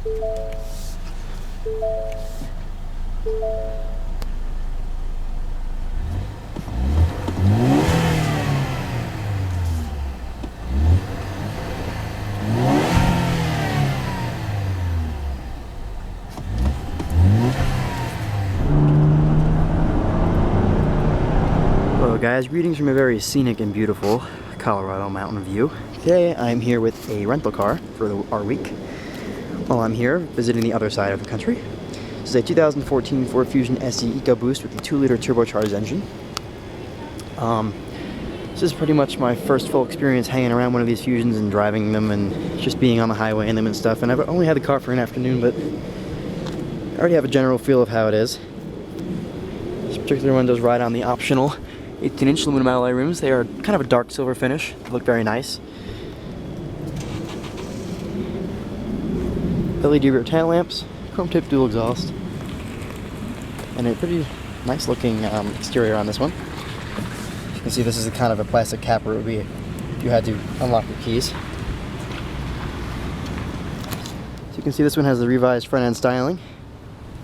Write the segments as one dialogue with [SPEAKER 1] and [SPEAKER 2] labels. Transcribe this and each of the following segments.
[SPEAKER 1] Hello guys, greetings from a very scenic and beautiful Colorado mountain view. Today I'm here with a rental car for our week. While I'm here visiting the other side of the country. This is a 2014 Ford Fusion SE EcoBoost with a 2-liter turbocharged engine. This is pretty much my first full experience hanging around one of these Fusions and driving them and just being on the highway in them and stuff. And I've only had the car for an afternoon, but I already have a general feel of how it is. This particular one does ride on the optional 18-inch aluminum alloy rims. They are kind of a dark silver finish. They look very nice. LED rear tail lamps, chrome tip dual exhaust, and a pretty nice looking exterior on this one. You can see this is a kind of a plastic capper it would be if you had to unlock your keys. So you can see this one has the revised front end styling.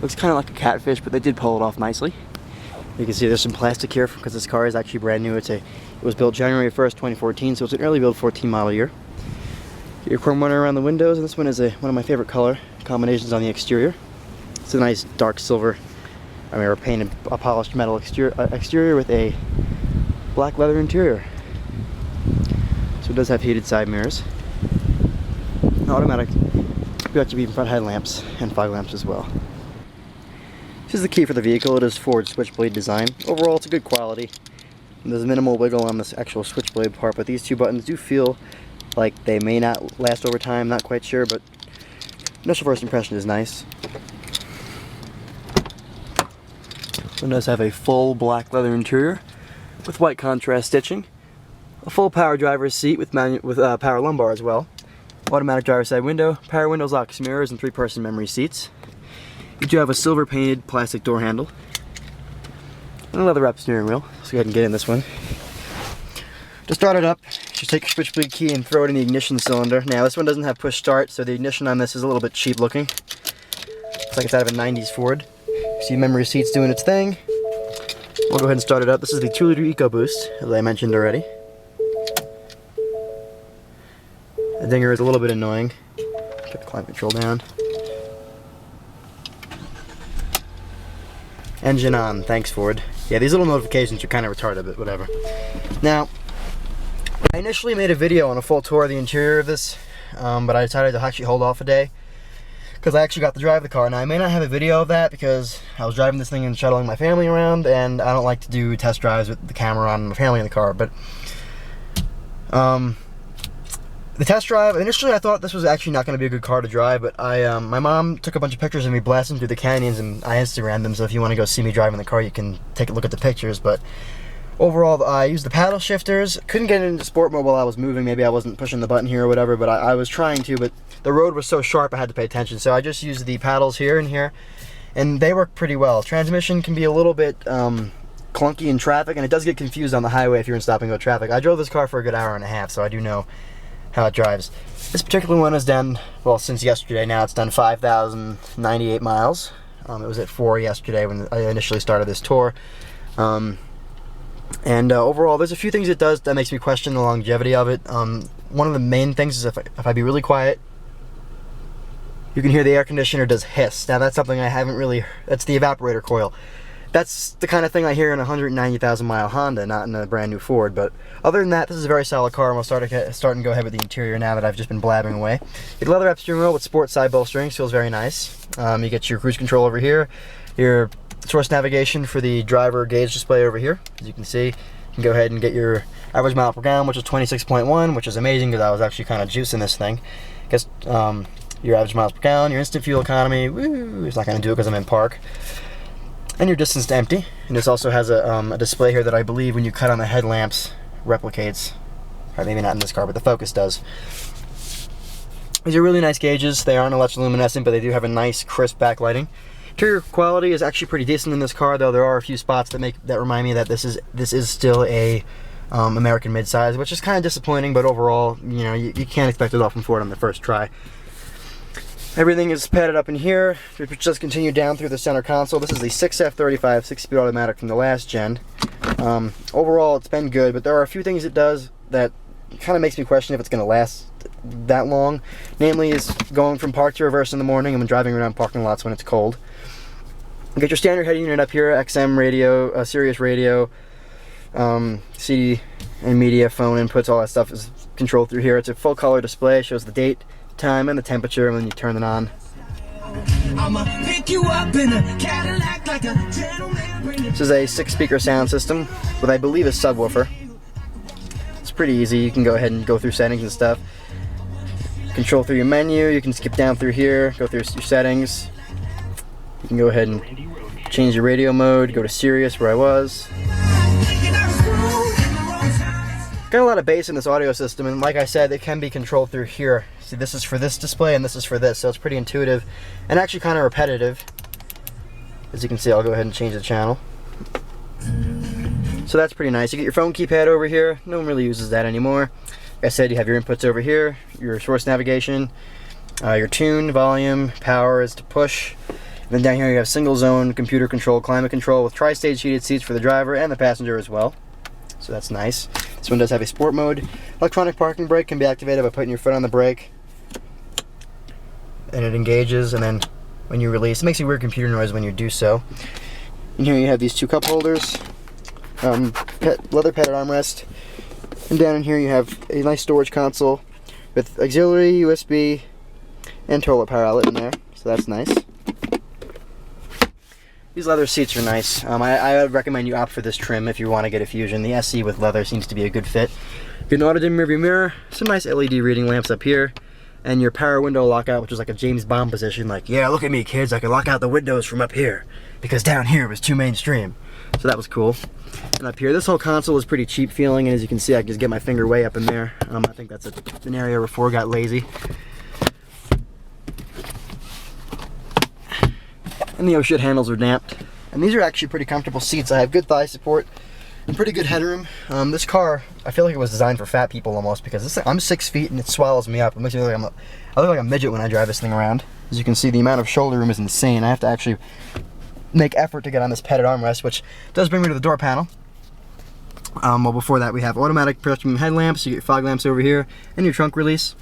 [SPEAKER 1] Looks kind of like a catfish, but they did pull it off nicely. You can see there's some plastic here because this car is actually brand new. It was built January 1st, 2014, so it's an early build 14 model year. Your chrome runner around the windows, and this one is one of my favorite color combinations on the exterior. It's a nice dark silver, or painted, a polished metal exterior with a black leather interior. So it does have heated side mirrors, automatic electric front headlamps, and fog lamps as well. This is the key for the vehicle. It is Ford switchblade design. Overall, it's a good quality. There's minimal wiggle on this actual switchblade part, but these two buttons do feel like they may not last over time, not quite sure, but initial first impression is nice. This one does have a full black leather interior with white contrast stitching, a full power driver's seat with power lumbar as well, automatic driver's side window, power windows, locks, mirrors, and 3-person memory seats. You do have a silver painted plastic door handle and a leather wrapped steering wheel. Let's go ahead and get in this one. To start it up, just take your switchblade key and throw it in the ignition cylinder. Now this one doesn't have push start, so the ignition on this is a little bit cheap looking. Looks like it's out of a 90s Ford. See memory seats doing its thing. We'll go ahead and start it up. This is the 2-liter EcoBoost, as I mentioned already. The dinger is a little bit annoying. Put the climate control down. Engine on, thanks Ford. Yeah, these little notifications are kind of retarded, but whatever. Now, I initially made a video on a full tour of the interior of this, but I decided to actually hold off a day because I actually got to drive the car. Now, I may not have a video of that because I was driving this thing and shuttling my family around, and I don't like to do test drives with the camera on my family in the car, but the test drive, initially I thought this was actually not going to be a good car to drive, but my mom took a bunch of pictures of me blasting through the canyons, and I Instagrammed them, so if you want to go see me driving the car, you can take a look at the pictures. But overall, I used the paddle shifters. Couldn't get into sport mode while I was moving. Maybe I wasn't pushing the button here or whatever, but I was trying to, but the road was so sharp I had to pay attention, so I just used the paddles here and here, and they work pretty well. Transmission can be a little bit clunky in traffic, and it does get confused on the highway if you're in stop-and-go traffic. I drove this car for a good hour and a half, so I do know how it drives. This particular one has done, well, since yesterday now, it's done 5,098 miles. It was at 4 yesterday when I initially started this tour. Overall, there's a few things it does that makes me question the longevity of it. One of the main things is if I be really quiet, you can hear the air conditioner does hiss. Now that's something I haven't really, that's the evaporator coil. That's the kind of thing I hear in a 190,000 mile Honda, not in a brand new Ford. But other than that, this is a very solid car, and we'll start and go ahead with the interior now that I've just been blabbing away. You get a leather wrap steering wheel with sport side bolsterings, feels very nice. You get your cruise control over here, your source navigation for the driver gauge display over here. As you can see, you can go ahead and get your average mile per gallon, which is 26.1, which is amazing because I was actually kind of juicing this thing. Guess your average miles per gallon, your instant fuel economy, woo, it's not going to do it because I'm in park. And your distance to empty. And this also has a display here that I believe when you cut on the headlamps replicates. Or maybe not in this car, but the Focus does. These are really nice gauges. They aren't electroluminescent, but they do have a nice crisp backlighting. Interior quality is actually pretty decent in this car, though there are a few spots that remind me that this is still a American midsize, which is kind of disappointing. But overall, you know, you can't expect it all from Ford on the first try. Everything is padded up in here. Just continue down through the center console. This is the 6F35 6-speed automatic from the last gen. Overall, it's been good, but there are a few things it does that kind of makes me question if it's going to last that long. Namely, is going from park to reverse in the morning and when driving around parking lots when it's cold. You get your standard head unit up here, XM radio, Sirius radio, CD and media, phone inputs, all that stuff is controlled through here. It's a full color display, shows the date, time, and the temperature when you turn it on. This is a 6-speaker sound system with, I believe, a subwoofer. It's pretty easy. You can go ahead and go through settings and stuff. Control through your menu. You can skip down through here, go through your settings. You can go ahead and change your radio mode, go to Sirius where I was. Got a lot of bass in this audio system, and like I said, it can be controlled through here. See, this is for this display and this is for this, so it's pretty intuitive and actually kind of repetitive. As you can see, I'll go ahead and change the channel. So that's pretty nice. You get your phone keypad over here. No one really uses that anymore. Like I said, you have your inputs over here, your source navigation, your tune, volume, power is to push. And then down here you have single zone computer control, climate control with tri-stage heated seats for the driver and the passenger as well. So that's nice. This one does have a sport mode. Electronic parking brake can be activated by putting your foot on the brake. And it engages, and then when you release, it makes a weird computer noise when you do so. And here you have these 2 cup holders, leather padded armrest, and down in here you have a nice storage console with auxiliary, USB, and toilet power outlet in there, so that's nice. These leather seats are nice. I would recommend you opt for this trim if you want to get a Fusion. The SE with leather seems to be a good fit. Get an auto-dim rearview mirror, some nice LED reading lamps up here, and your power window lockout, which is like a James Bond position, like, yeah, look at me kids, I can lock out the windows from up here, because down here was too mainstream. So that was cool. And up here, this whole console is pretty cheap feeling, and as you can see, I can just get my finger way up in there. I think that's an area where Ford got lazy. And the oh shit handles are damped. And these are actually pretty comfortable seats. I have good thigh support and pretty good headroom. This car, I feel like it was designed for fat people almost, because I'm 6 feet and it swallows me up. It makes me look like I look like a midget when I drive this thing around. As you can see, the amount of shoulder room is insane. I have to actually make effort to get on this padded armrest, which does bring me to the door panel. Well, before that we have automatic projection headlamps. You get fog lamps over here and your trunk release.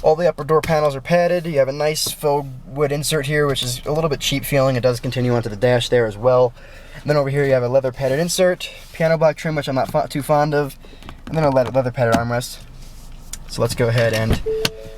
[SPEAKER 1] All the upper door panels are padded. You have a nice faux wood insert here, which is a little bit cheap feeling. It does continue onto the dash there as well. And then over here you have a leather padded insert, piano black trim, which I'm not too fond of, and then a leather padded armrest. So let's go ahead and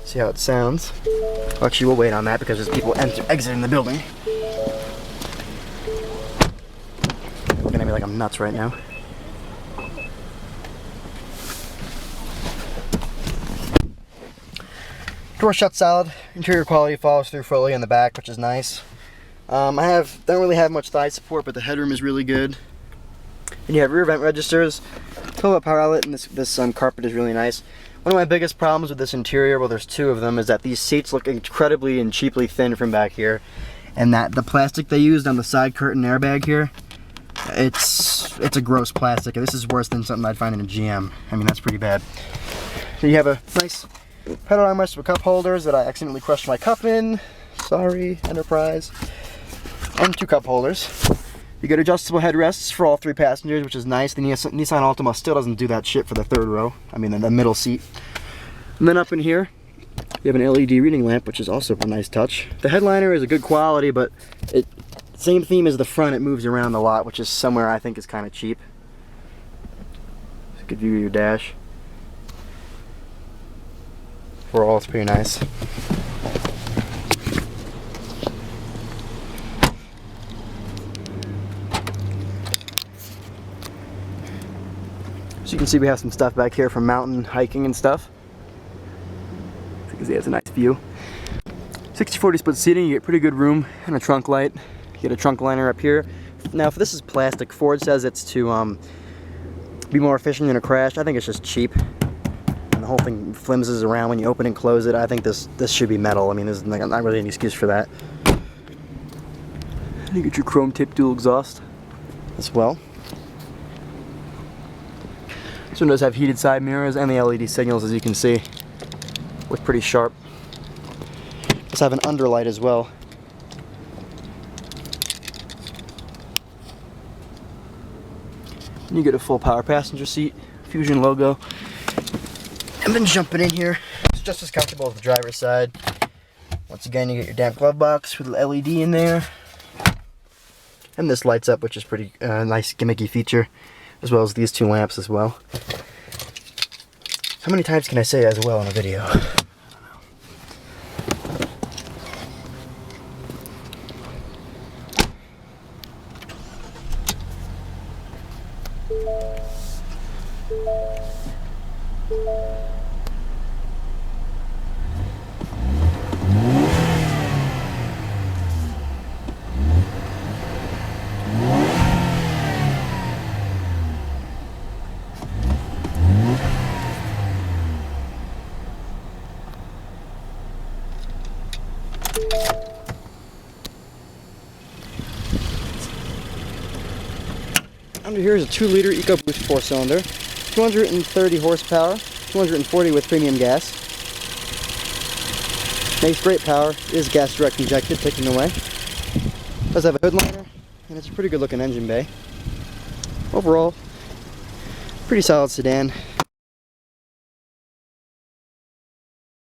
[SPEAKER 1] see how it sounds. Well, actually, we'll wait on that because there's people exiting the building. Looking at me like I'm nuts right now. Door shuts solid. Interior quality follows through fully in the back, which is nice. Don't really have much thigh support, but the headroom is really good. And you have rear vent registers, 12-volt power outlet, and this carpet is really nice. One of my biggest problems with this interior, well, there's 2 of them, is that these seats look incredibly and cheaply thin from back here, and that the plastic they used on the side curtain airbag here, it's a gross plastic. This is worse than something I'd find in a GM. I mean, that's pretty bad. So you have a nice pedal armrest with cup holders that I accidentally crushed my cup in. Sorry, Enterprise. And 2 cup holders. You get adjustable headrests for all 3 passengers, which is nice. The Nissan Altima still doesn't do that shit for the 3rd row. I mean, the middle seat. And then up in here, you have an LED reading lamp, which is also a nice touch. The headliner is a good quality, but same theme as the front. It moves around a lot, which is somewhere I think is kind of cheap. It's a good view of your dash. Overall, it's pretty nice. So you can see we have some stuff back here for mountain hiking and stuff. So you can see it's a nice view. 60/40 split seating, you get pretty good room and a trunk light. You get a trunk liner up here. Now, if this is plastic, Ford says it's to be more efficient in a crash. I think it's just cheap. And the whole thing flimses around when you open and close it. I think this should be metal. I mean, there's not really any excuse for that. And you get your chrome tip dual exhaust as well. This one does have heated side mirrors and the LED signals, as you can see. Look pretty sharp. Let's have an underlight as well. And you get a full power passenger seat, Fusion logo. And then jumping in here, it's just as comfortable as the driver's side. Once again, you get your damp glove box with an LED in there. And this lights up, which is pretty nice gimmicky feature, as well as these two lamps as well. How many times can I say as well in a video? Under here is a 2-liter Ecoboost 4-cylinder, 230 horsepower, 240 with premium gas. Makes great power, is gas direct injected, taken away. Does have a hood liner, and it's a pretty good looking engine bay. Overall, pretty solid sedan.